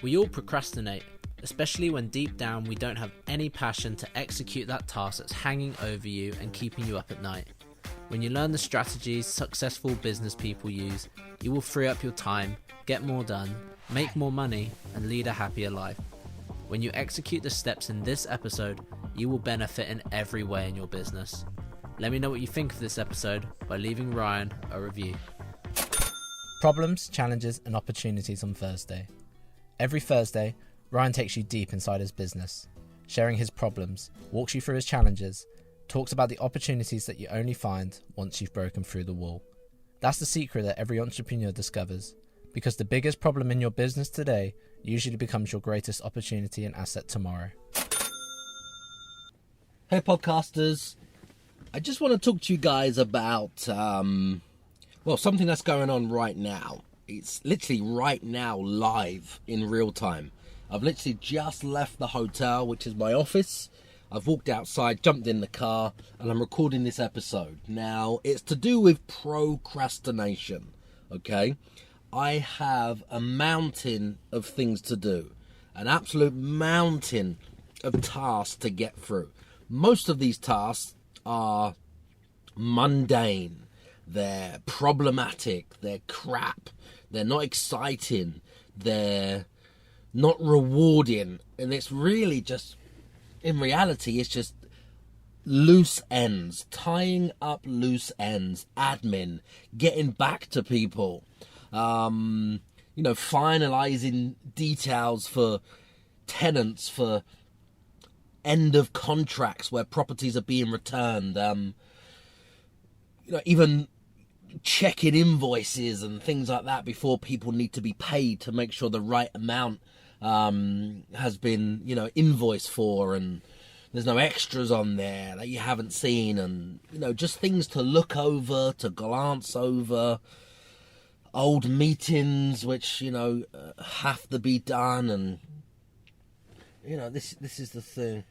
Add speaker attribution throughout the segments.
Speaker 1: We all procrastinate, especially when deep down we don't have any passion to execute that task that's hanging over you and keeping you up at night. When you learn the strategies successful business people use, you will free up your time, get more done, make more money, and lead a happier life. When you execute the steps in this episode, you will benefit in every way in your business. Let me know what you think of this episode by leaving Ryan a review. Problems, challenges, and opportunities on Thursday. Every Thursday, Ryan takes you deep inside his business, sharing his problems, walks you through his challenges, talks about the opportunities that you only find once you've broken through the wall. That's the secret that every entrepreneur discovers, because the biggest problem in your business today usually becomes your greatest opportunity and asset tomorrow.
Speaker 2: Hey podcasters, I just want to talk to you guys about something that's going on right now. It's literally right now live in real time. I've literally just left the hotel, which is my office. I've walked outside, jumped in the car, and I'm recording this episode. Now, it's to do with procrastination, okay? I have a mountain of things to do, an absolute mountain of tasks to get through. Most of these tasks are mundane, they're problematic, they're crap, they're not exciting, they're not rewarding, and it's really just, in reality, it's just loose ends, tying up loose ends, admin, getting back to people, finalizing details for tenants, for end of contracts where properties are being returned, even checking invoices and things like that before people need to be paid to make sure the right amount has been, invoiced for, and there's no extras on there that you haven't seen, and, just things to look over, to glance over, old meetings which, have to be done, and, this is the thing.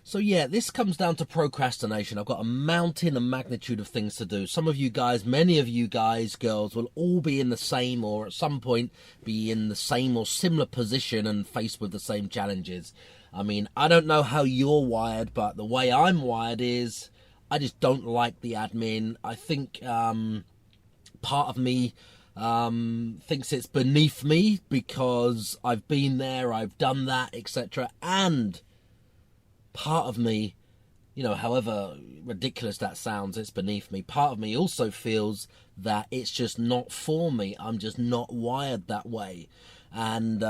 Speaker 2: So yeah, this comes down to procrastination. I've got a mountain and magnitude of things to do. Some of you guys, many of you guys, girls, will all be in the same, or at some point be in the same or similar position and faced with the same challenges. I mean, I don't know how you're wired, but the way I'm wired is I just don't like the admin. I think part of me thinks it's beneath me because I've been there, I've done that, etc. And part of me, however ridiculous that sounds, it's beneath me. Part of me also feels that it's just not for me. I'm just not wired that way. And,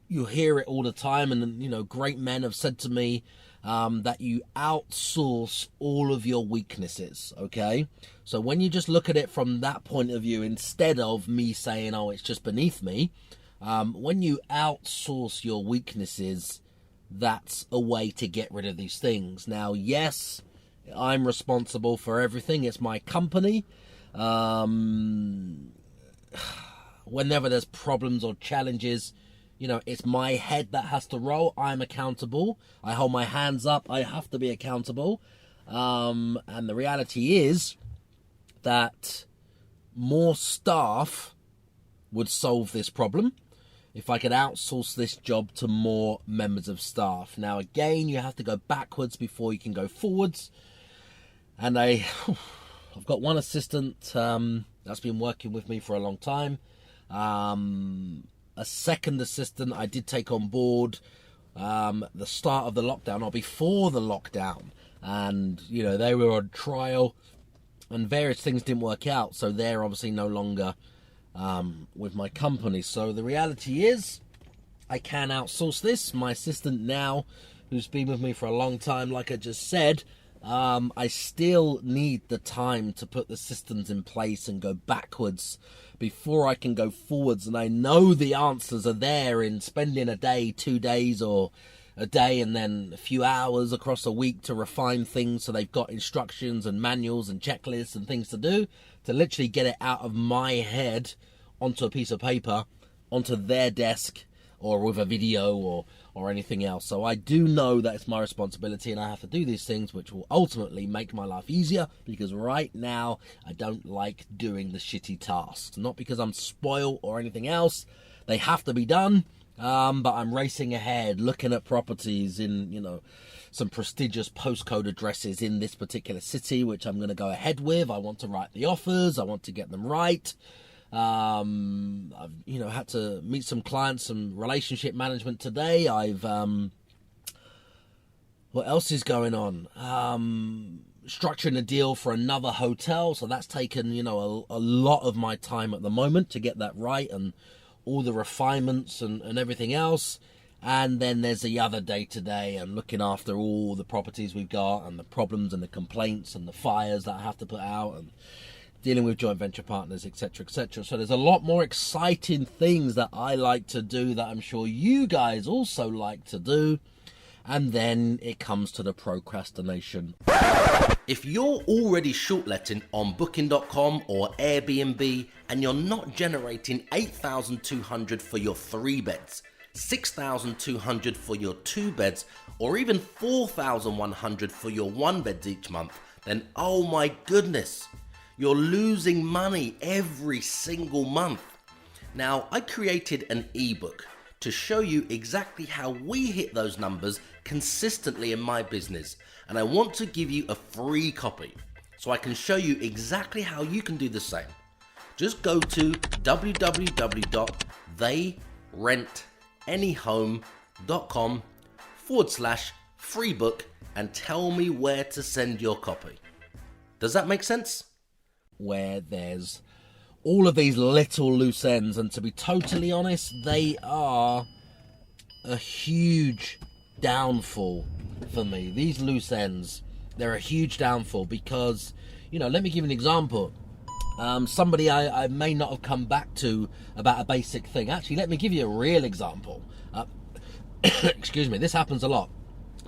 Speaker 2: you hear it all the time. And, great men have said to me that you outsource all of your weaknesses, okay? So when you just look at it from that point of view, instead of me saying, oh, it's just beneath me, when you outsource your weaknesses, that's a way to get rid of these things. Now, yes, I'm responsible for everything. It's my company. Whenever there's problems or challenges, it's my head that has to roll. I'm accountable. I hold my hands up. I have to be accountable. And the reality is that more staff would solve this problem if I could outsource this job to more members of staff. Now, again, you have to go backwards before you can go forwards. And I've got one assistant that's been working with me for a long time. A second assistant I did take on board the start of the lockdown, or before the lockdown. And, they were on trial and various things didn't work out. So they're obviously no longer with my company. So the reality is I can outsource this. My assistant now, who's been with me for a long time, like I just said, I still need the time to put the systems in place and go backwards before I can go forwards. And I know the answers are there in spending a day, 2 days, or a day and then a few hours across a week to refine things, so they've got instructions and manuals and checklists and things to do to literally get it out of my head onto a piece of paper, onto their desk, or with a video or anything else. So I do know that it's my responsibility and I have to do these things, which will ultimately make my life easier, because right now I don't like doing the shitty tasks. Not because I'm spoiled or anything else. They have to be done, but I'm racing ahead, looking at properties in, some prestigious postcode addresses in this particular city, which I'm going to go ahead with. I want to write the offers. I want to get them right. I've had to meet some clients, some relationship management today. What else is going on? Structuring a deal for another hotel, so that's taken a lot of my time at the moment to get that right, and all the refinements and everything else. And then there's the other day-to-day and looking after all the properties we've got and the problems and the complaints and the fires that I have to put out and dealing with joint venture partners, etc., etc. So there's a lot more exciting things that I like to do that I'm sure you guys also like to do. And then it comes to the procrastination.
Speaker 3: If you're already shortletting on Booking.com or Airbnb and you're not generating $8,200 for your 3 beds, $6,200 for your 2 beds, or even $4,100 for your 1 beds each month, then oh my goodness, you're losing money every single month. Now, I created an ebook to show you exactly how we hit those numbers consistently in my business, and I want to give you a free copy so I can show you exactly how you can do the same. Just go to www.theyrentanihome.com/free book and tell me where to send your copy. Does that make sense?
Speaker 2: Where there's all of these little loose ends, and to be totally honest, they are a huge downfall for me. These loose ends, they're a huge downfall because, let me give you an example. Somebody I may not have come back to about a basic thing. Actually, let me give you a real example. Excuse me, this happens a lot.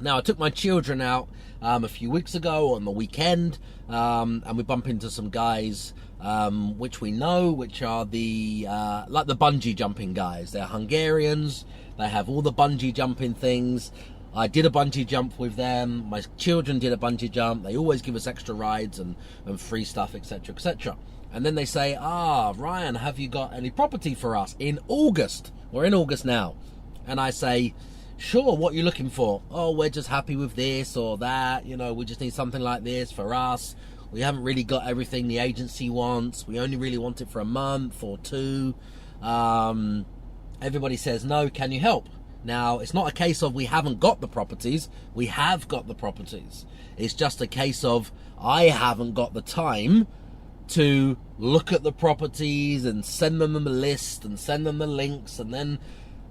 Speaker 2: Now, I took my children out a few weeks ago on the weekend, and we bump into some guys which we know, which are the like the bungee jumping guys. They're Hungarians. They have all the bungee jumping things. I did a bungee jump with them. My children did a bungee jump. They always give us extra rides and free stuff, etc., etc. And then they say, Ryan, have you got any property for us in August? We're in August now. And I say, sure, what are you looking for? Oh, we're just happy with this or that. We just need something like this for us. We haven't really got everything the agency wants. We only really want it for a month or 2. Everybody says, no, can you help? Now, it's not a case of we haven't got the properties. We have got the properties. It's just a case of I haven't got the time to look at the properties and send them a list and send them the links, and then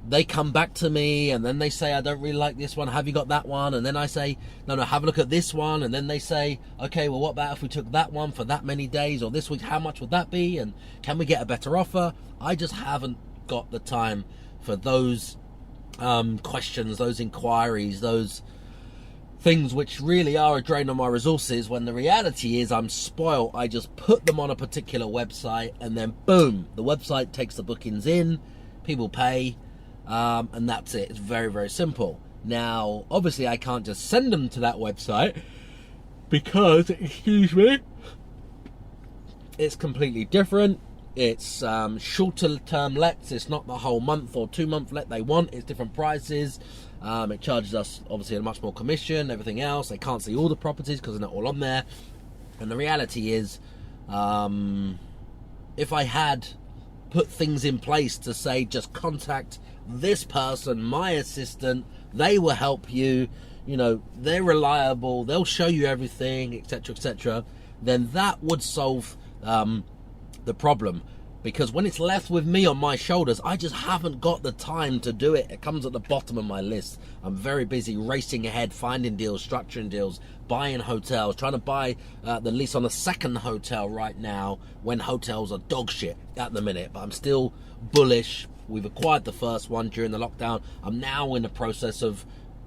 Speaker 2: they come back to me and then they say, I don't really like this one, have you got that one? And then I say, no, have a look at this one. And then they say, okay, well, what about if we took that one for that many days, or this week, how much would that be? And can we get a better offer? I just haven't got the time for those questions, those inquiries, those things which really are a drain on my resources, when the reality is I'm spoiled. I just put them on a particular website and then boom, the website takes the bookings in, people pay, and that's it. It's very, very simple. Now, obviously I can't just send them to that website because, excuse me, it's completely different. It's shorter term lets. It's not the whole month or 2 month let they want. It's different prices. It charges us obviously a much more commission, everything else. They can't see all the properties because they're not all on there. And the reality is, if I had put things in place to say, just contact this person, my assistant, they will help you, they're reliable, they'll show you everything, etc., etc., then that would solve the problem. Because when it's left with me on my shoulders, I just haven't got the time to do it. It comes at the bottom of my list. I'm very busy racing ahead, finding deals, structuring deals, buying hotels, trying to buy the lease on a second hotel right now when hotels are dog shit at the minute. But I'm still bullish. We've acquired the first one during the lockdown. I'm now in the process of,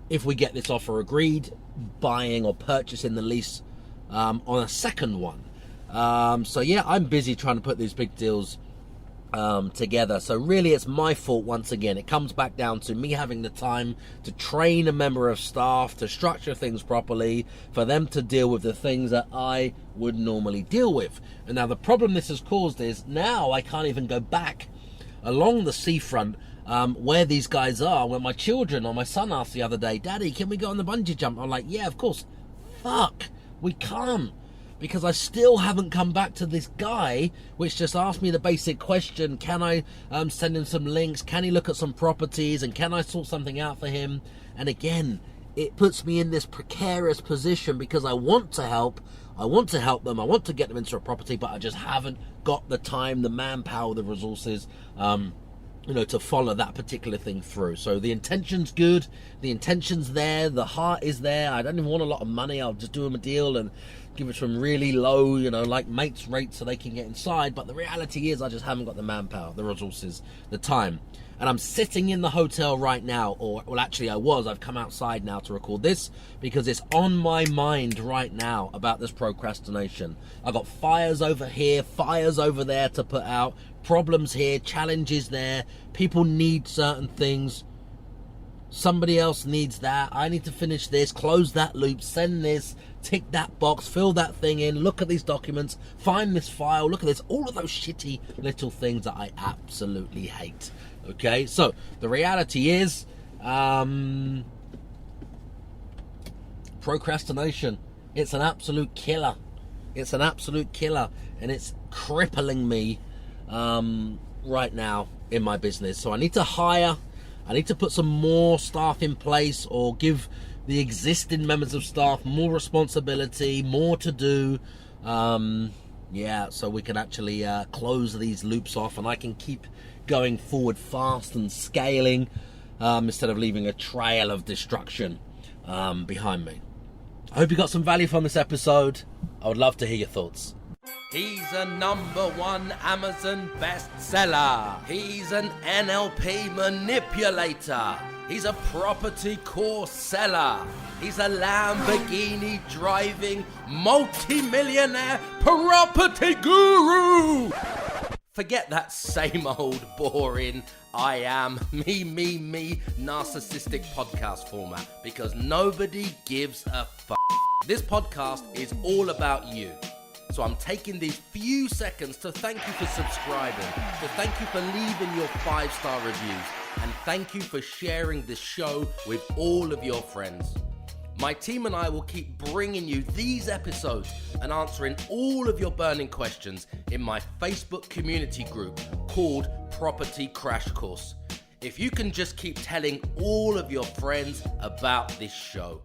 Speaker 2: if we get this offer agreed, buying or purchasing the lease on a second one. So yeah, I'm busy trying to put these big deals together. So really it's my fault once again. It comes back down to me having the time to train a member of staff, to structure things properly, for them to deal with the things that I would normally deal with. And now the problem this has caused is now I can't even go back along the seafront where these guys are. When my children or my son asked the other day, Daddy, can we go on the bungee jump? I'm like, yeah, of course. Fuck, we can't. Because I still haven't come back to this guy, which just asked me the basic question, can I send him some links? Can he look at some properties? And can I sort something out for him? And again, it puts me in this precarious position because I want to help. I want to help them. I want to get them into a property, but I just haven't got the time, the manpower, the resources, to follow that particular thing through. So the intention's good. The intention's there. The heart is there. I don't even want a lot of money. I'll just do them a deal and give it to them really low, like mates rates so they can get inside. But the reality is I just haven't got the manpower, the resources, the time. And I'm sitting in the hotel right now, I've come outside now to record this because it's on my mind right now about this procrastination. I've got fires over here, fires over there to put out, problems here, challenges there, people need certain things. Somebody else needs that. I need to finish this, close that loop, send this, tick that box, fill that thing in, look at these documents, find this file, look at this, all of those shitty little things that I absolutely hate. Okay, so the reality is procrastination. It's an absolute killer. It's an absolute killer, and it's crippling me right now in my business. So I need to hire. I need to put some more staff in place or give the existing members of staff more responsibility, more to do. So we can actually close these loops off and I can keep going forward fast and scaling instead of leaving a trail of destruction behind me. I hope you got some value from this episode. I would love to hear your thoughts.
Speaker 3: He's a #1 Amazon bestseller. He's an NLP manipulator. He's a property course seller. He's a Lamborghini driving multi-millionaire property guru. Forget that same old boring I am me narcissistic podcast format because nobody gives a fuck. This podcast is all about you. So I'm taking these few seconds to thank you for subscribing, to thank you for leaving your 5-star reviews, and thank you for sharing this show with all of your friends. My team and I will keep bringing you these episodes and answering all of your burning questions in my Facebook community group called Property Crash Course. If you can just keep telling all of your friends about this show.